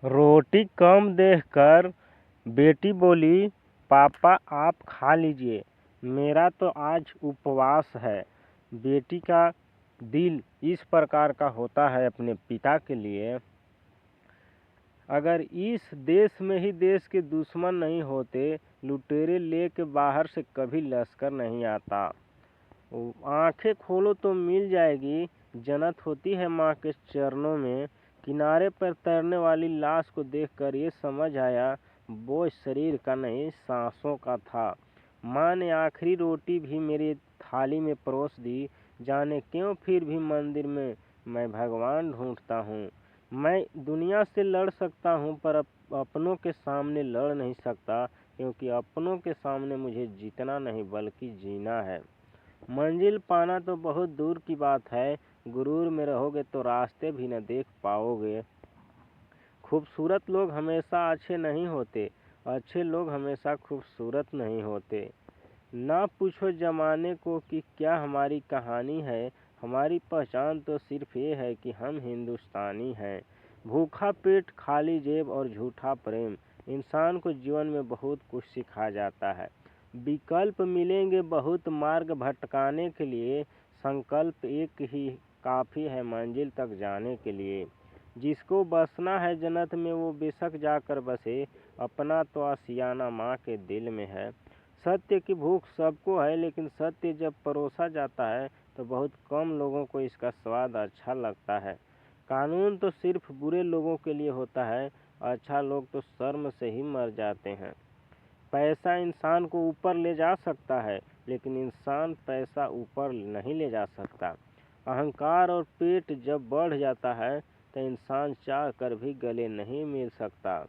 रोटी कम देखकर बेटी बोली, पापा आप खा लीजिए, मेरा तो आज उपवास है। बेटी का दिल इस प्रकार का होता है अपने पिता के लिए। अगर इस देश में ही देश के दुश्मन नहीं होते, लुटेरे लेके बाहर से कभी लश्कर नहीं आता। आंखें खोलो तो मिल जाएगी, जन्नत होती है माँ के चरणों में। किनारे पर तैरने वाली लाश को देखकर ये समझ आया, वो शरीर का नहीं सांसों का था। माँ ने आखिरी रोटी भी मेरी थाली में परोस दी। जाने क्यों फिर भी मंदिर में मैं भगवान ढूंढता हूँ। मैं दुनिया से लड़ सकता हूँ पर अपनों के सामने लड़ नहीं सकता, क्योंकि अपनों के सामने मुझे जीतना नहीं बल्कि जीना है। मंजिल पाना तो बहुत दूर की बात है, गुरूर में रहोगे तो रास्ते भी न देख पाओगे। खूबसूरत लोग हमेशा अच्छे नहीं होते, अच्छे लोग हमेशा खूबसूरत नहीं होते। ना पूछो जमाने को कि क्या हमारी कहानी है, हमारी पहचान तो सिर्फ ये है कि हम हिंदुस्तानी हैं। भूखा पेट, खाली जेब और झूठा प्रेम इंसान को जीवन में बहुत कुछ सिखा जाता है। विकल्प मिलेंगे बहुत मार्ग भटकाने के लिए, संकल्प एक ही काफ़ी है मंजिल तक जाने के लिए। जिसको बसना है जन्नत में वो बेशक जाकर बसे, अपना तो आशियाना माँ के दिल में है। सत्य की भूख सबको है, लेकिन सत्य जब परोसा जाता है तो बहुत कम लोगों को इसका स्वाद अच्छा लगता है। कानून तो सिर्फ बुरे लोगों के लिए होता है, अच्छा लोग तो शर्म से ही मर जाते हैं। पैसा इंसान को ऊपर ले जा सकता है, लेकिन इंसान पैसा ऊपर नहीं ले जा सकता। अहंकार और पेट जब बढ़ जाता है तो इंसान चाह कर भी गले नहीं मिल सकता।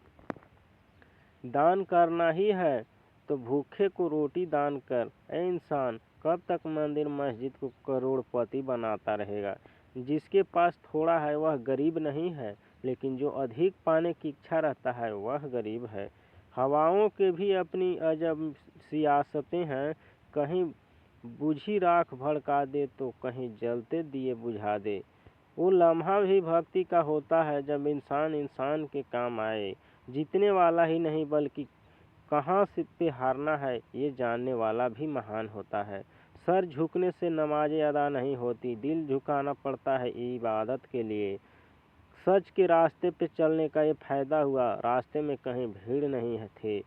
दान करना ही है तो भूखे को रोटी दान कर। ए इंसान, कब तक मंदिर मस्जिद को करोड़पति बनाता रहेगा। जिसके पास थोड़ा है वह गरीब नहीं है, लेकिन जो अधिक पाने की इच्छा रहता है वह गरीब है। हवाओं के भी अपनी अजब सियासतें हैं, कहीं बुझी राख भड़का दे तो कहीं जलते दिए बुझा दे। वो लम्हा भी भक्ति का होता है जब इंसान इंसान के काम आए। जीतने वाला ही नहीं बल्कि कहाँ से पे हारना है ये जानने वाला भी महान होता है। सर झुकने से नमाजें अदा नहीं होती, दिल झुकाना पड़ता है इबादत के लिए। सच के रास्ते पे चलने का ये फायदा हुआ, रास्ते में कहीं भीड़ नहीं है थे।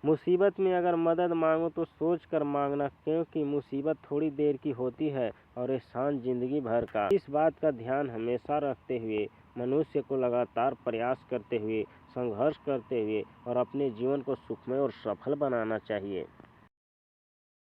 मुसीबत में अगर मदद मांगो तो सोच कर मांगना, क्योंकि मुसीबत थोड़ी देर की होती है और एहसान जिंदगी भर का। इस बात का ध्यान हमेशा रखते हुए मनुष्य को लगातार प्रयास करते हुए, संघर्ष करते हुए और अपने जीवन को सुखमय और सफल बनाना चाहिए।